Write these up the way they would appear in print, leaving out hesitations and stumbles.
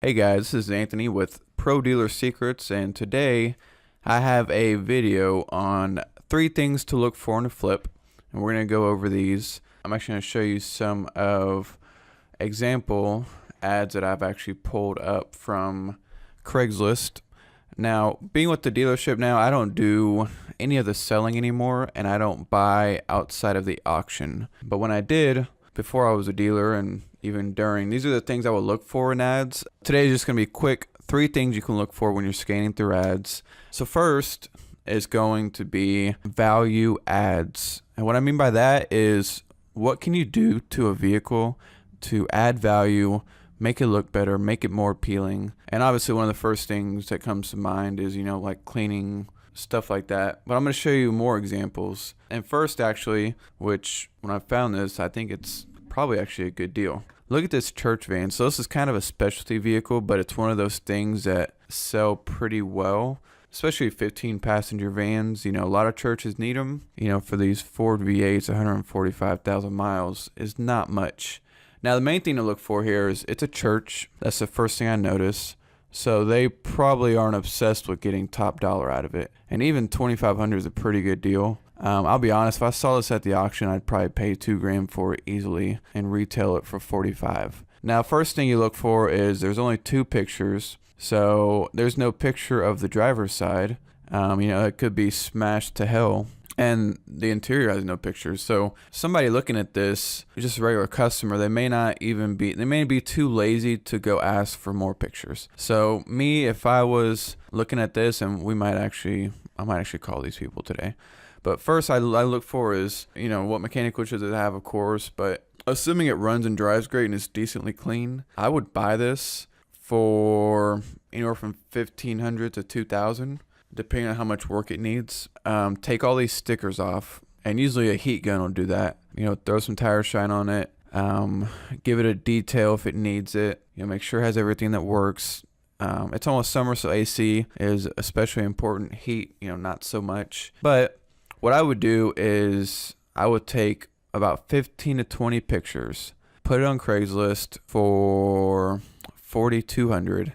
Hey guys, this is Anthony with Pro Dealer Secrets, and today I have a video on 3 things to look for in a flip, and we're going to go over these. I'm actually going to show you some of example ads that I've actually pulled up from Craigslist. Now, being with the dealership now, I don't do any of the selling anymore, and I don't buy outside of the auction. But when I did, before I was a dealer and even during, these are the things I would look for in ads. Today is just going to be quick. 3 things you can look for when you're scanning through ads. So first is going to be value ads. And what I mean by that is, what can you do to a vehicle to add value, make it look better, make it more appealing? And obviously one of the first things that comes to mind is, like cleaning, stuff like that. But I'm going to show you more examples. And first, actually, which when I found this, I think it's probably actually a good deal. Look at this church van. So this is kind of a specialty vehicle, but it's one of those things that sell pretty well, especially 15 passenger vans. A lot of churches need them. For these Ford V8s, 145,000 miles is not much. Now, the main thing to look for here is it's a church. That's the first thing I notice. So they probably aren't obsessed with getting top dollar out of it. And even 2,500 is a pretty good deal. I'll be honest, if I saw this at the auction, I'd probably pay $2,000 for it easily and retail it for 45. Now, first thing you look for is there's only 2 pictures. So there's no picture of the driver's side. It could be smashed to hell. And the interior has no pictures. So somebody looking at this, just a regular customer, they may be too lazy to go ask for more pictures. So me, if I was looking at this, and I might actually call these people today. But first I look for is, what mechanical should it have, of course, but assuming it runs and drives great and is decently clean, I would buy this for anywhere from $1,500 to $2,000. Depending on how much work it needs. Take all these stickers off, and usually a heat gun will do that. Throw some tire shine on it, give it a detail if it needs it, make sure it has everything that works. It's almost summer, so AC is especially important. Heat, not so much. But what I would do is I would take about 15 to 20 pictures, put it on Craigslist for $4,200,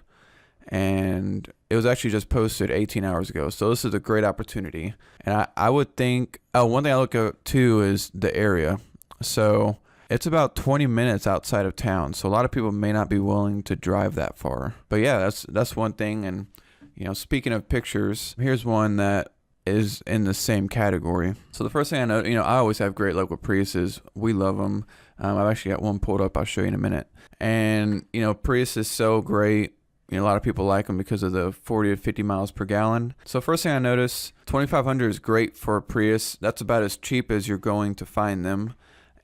and it was actually just posted 18 hours ago. So this is a great opportunity. And I would think, one thing I look at too is the area. So it's about 20 minutes outside of town. So a lot of people may not be willing to drive that far. But yeah, that's one thing. And, speaking of pictures, here's one that is in the same category. So the first thing I know, I always have great local Priuses. We love them. I've actually got one pulled up. I'll show you in a minute. And, Prius is so great. A lot of people like them because of the 40 to 50 miles per gallon. So first thing I notice, 2,500 is great for a Prius. That's about as cheap as you're going to find them.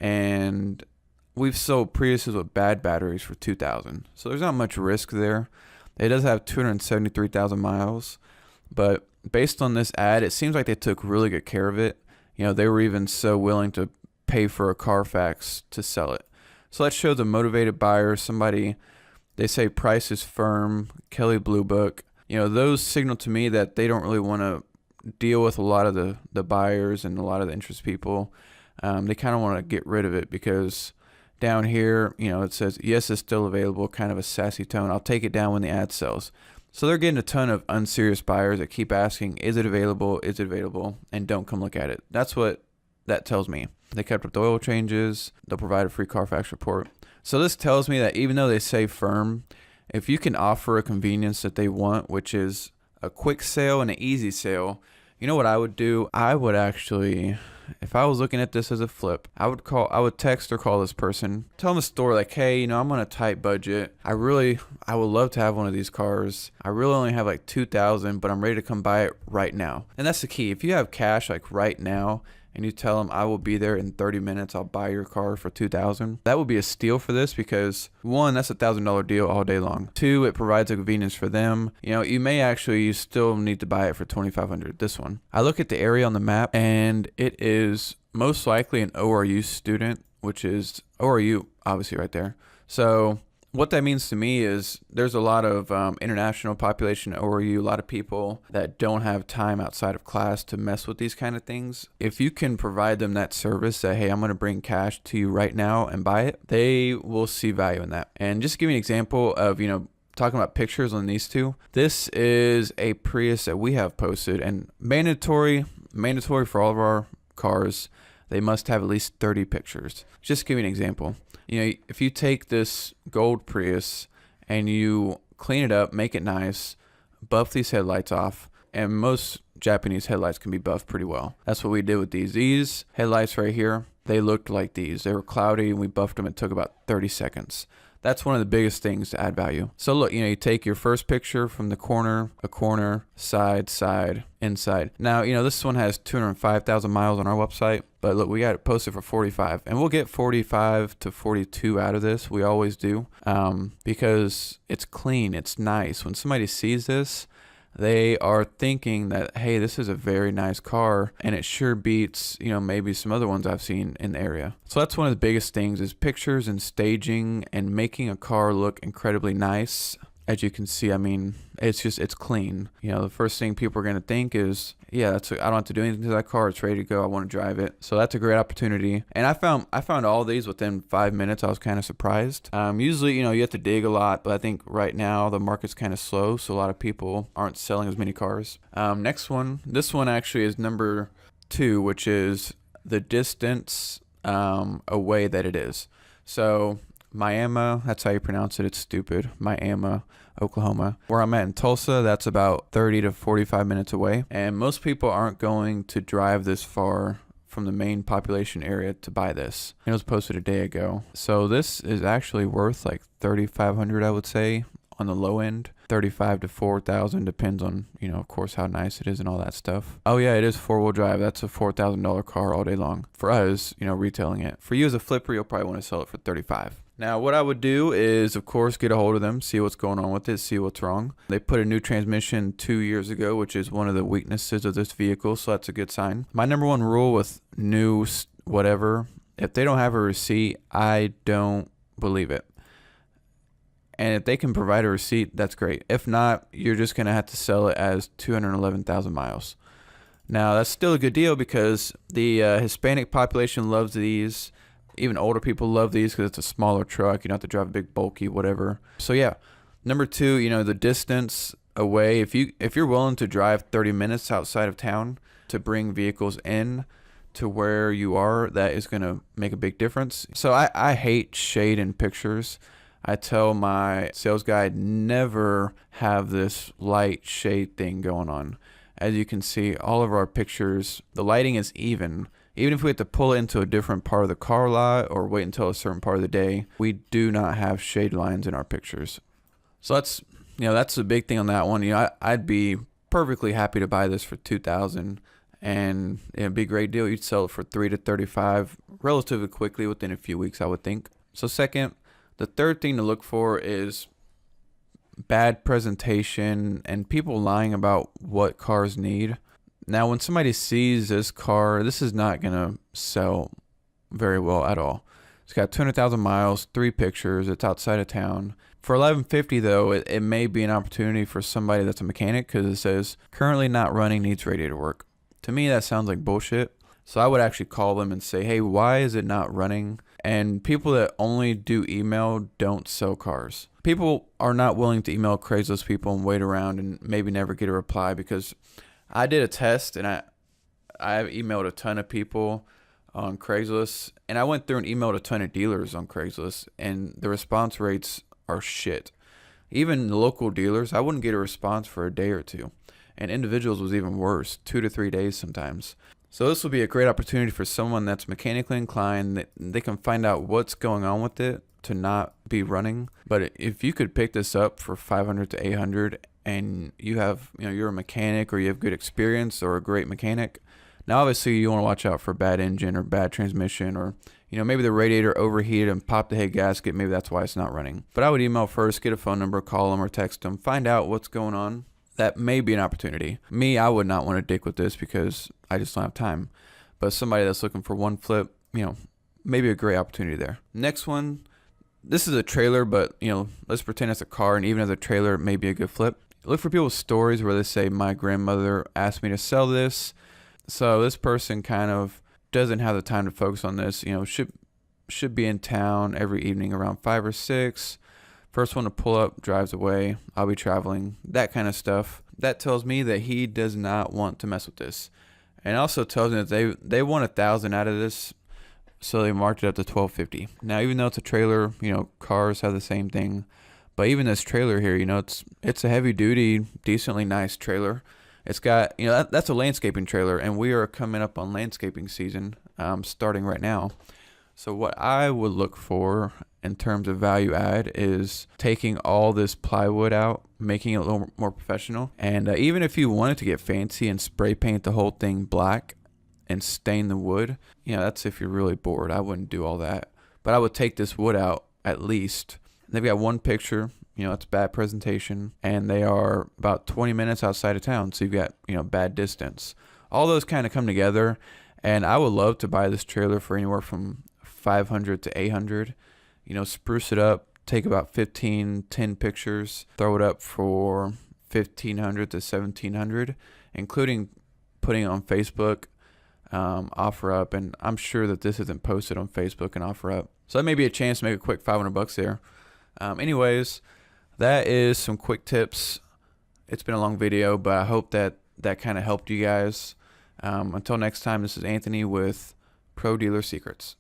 And we've sold Priuses with bad batteries for 2,000. So there's not much risk there. It does have 273,000 miles. But based on this ad, it seems like they took really good care of it. They were even so willing to pay for a Carfax to sell it. So that shows a motivated buyer, somebody. They say price is firm, Kelly Blue Book. Those signal to me that they don't really want to deal with a lot of the buyers and a lot of the interest people. They kind of want to get rid of it because down here, it says, yes, it's still available, kind of a sassy tone. I'll take it down when the ad sells. So they're getting a ton of unserious buyers that keep asking, is it available? Is it available? And don't come look at it. That's what that tells me. They kept up the oil changes. They'll provide a free Carfax report. So this tells me that even though they say firm, if you can offer a convenience that they want, which is a quick sale and an easy sale, what I would do? I would actually, if I was looking at this as a flip, I would text or call this person, tell them the story like, hey, I'm on a tight budget. I would love to have one of these cars. I really only have like 2,000, but I'm ready to come buy it right now. And that's the key. If you have cash like right now, and you tell them I will be there in 30 minutes, I'll buy your car for $2,000. That would be a steal for this because 1, that's $1,000 deal all day long. 2, it provides a convenience for them. You still need to buy it for $2,500. This one, I look at the area on the map and it is most likely an ORU student, which is ORU obviously right there. So what that means to me is there's a lot of international population at ORU, a lot of people that don't have time outside of class to mess with these kind of things. If you can provide them that service that, hey, I'm going to bring cash to you right now and buy it, they will see value in that. And just to give you an example of, talking about pictures on these two. This is a Prius that we have posted, and mandatory for all of our cars, they must have at least 30 pictures. Just to give you an example, if you take this gold Prius and you clean it up, make it nice, buff these headlights off, and most Japanese headlights can be buffed pretty well. That's what we did with these. These headlights right here, they looked like these. They were cloudy and we buffed them. It took about 30 seconds. That's one of the biggest things to add value. So look, you take your first picture from the corner, side, inside. Now, this one has 205,000 miles on our website, but look, we got it posted for 45, and we'll get 45 to 42 out of this. We always do, because it's clean, it's nice. When somebody sees this, they are thinking that, hey, this is a very nice car, and it sure beats, maybe some other ones I've seen in the area. So that's one of the biggest things, is pictures and staging and making a car look incredibly nice. As you can see, it's clean. The first thing people are going to think is, yeah, I don't have to do anything to that car. It's ready to go. I want to drive it. So that's a great opportunity. And I found all these within 5 minutes. I was kind of surprised. Usually, you have to dig a lot, but I think right now the market's kind of slow, so a lot of people aren't selling as many cars. Next one. This one actually is number 2, which is the distance away that it is. So Miami, that's how you pronounce it. It's stupid. Miami, Oklahoma. Where I'm at in Tulsa, that's about 30 to 45 minutes away. And most people aren't going to drive this far from the main population area to buy this. It was posted a day ago. So this is actually worth like $3,500, I would say, on the low end. 35 to 4,000, depends on, of course, how nice it is and all that stuff. Oh yeah, it is 4-wheel drive. That's a $4,000 car all day long. For us, retailing it. For you as a flipper, you'll probably want to sell it for 35. Now, what I would do is, of course, get a hold of them, see what's going on with it, see what's wrong. They put a new transmission 2 years ago, which is one of the weaknesses of this vehicle, so that's a good sign. My number one rule with new whatever, if they don't have a receipt, I don't believe it. And if they can provide a receipt, that's great. If not, you're just going to have to sell it as 211,000 miles. Now, that's still a good deal because the Hispanic population loves these. Even older people love these because it's a smaller truck. You don't have to drive a big, bulky, whatever. So, yeah. Number 2, the distance away. If you're willing to drive 30 minutes outside of town to bring vehicles in to where you are, that is going to make a big difference. So, I hate shade in pictures. I tell my sales guy, never have this light shade thing going on. As you can see, all of our pictures, the lighting is even. Even if we have to pull it into a different part of the car lot or wait until a certain part of the day, we do not have shade lines in our pictures. So that's a big thing on that one. I'd be perfectly happy to buy this for $2,000, and it'd be a great deal. You'd sell it for $3,000 to $3,500 relatively quickly within a few weeks, I would think. So second. The third thing to look for is bad presentation and people lying about what cars need. Now, when somebody sees this car, this is not going to sell very well at all. It's got 200,000 miles, 3 pictures. It's outside of town. For $1,150, though, it may be an opportunity for somebody that's a mechanic because it says, currently not running, needs radiator work. To me, that sounds like bullshit. So I would actually call them and say, hey, why is it not running? And people that only do email don't sell cars. People are not willing to email Craigslist people and wait around and maybe never get a reply, because I did a test and I emailed a ton of people on Craigslist, and I went through and emailed a ton of dealers on Craigslist, and the response rates are shit. Even local dealers, I wouldn't get a response for a day or two. And individuals was even worse, 2 to 3 days sometimes. So this will be a great opportunity for someone that's mechanically inclined, that they can find out what's going on with it to not be running. But if you could pick this up for $500 to $800 and you have, you're a mechanic or you have good experience or a great mechanic. Now, obviously you want to watch out for bad engine or bad transmission, or, maybe the radiator overheated and popped the head gasket. Maybe that's why it's not running. But I would email first, get a phone number, call them or text them, find out what's going on. That may be an opportunity. Me, I would not want to dick with this because I just don't have time. But somebody that's looking for one flip, maybe a great opportunity there. Next one, this is a trailer, but, let's pretend it's a car, and even as a trailer, it may be a good flip. Look for people's stories where they say, my grandmother asked me to sell this. So this person kind of doesn't have the time to focus on this, should be in town every evening around 5 or 6. First one to pull up drives away. I'll be traveling, that kind of stuff. That tells me that he does not want to mess with this. And also tells me that they want 1,000 out of this, so they marked it up to $1,250. Now, even though it's a trailer, cars have the same thing. But even this trailer here, it's a heavy duty, decently nice trailer. It's got, that's a landscaping trailer, and we are coming up on landscaping season, starting right now. So what I would look for in terms of value add is taking all this plywood out, making it a little more professional. And even if you wanted to get fancy and spray paint the whole thing black and stain the wood, that's if you're really bored. I wouldn't do all that. But I would take this wood out at least. They've got one picture, it's bad presentation, and they are about 20 minutes outside of town. So you've got, bad distance. All those kind of come together. And I would love to buy this trailer for anywhere from $500 to $800. Spruce it up, take about 10 pictures, throw it up for $1,500 to $1,700, including putting it on Facebook, OfferUp, and I'm sure that this isn't posted on Facebook and OfferUp. So that may be a chance to make a quick $500 there. Anyways, that is some quick tips. It's been a long video, but I hope that kind of helped you guys. Until next time, this is Anthony with Pro Dealer Secrets.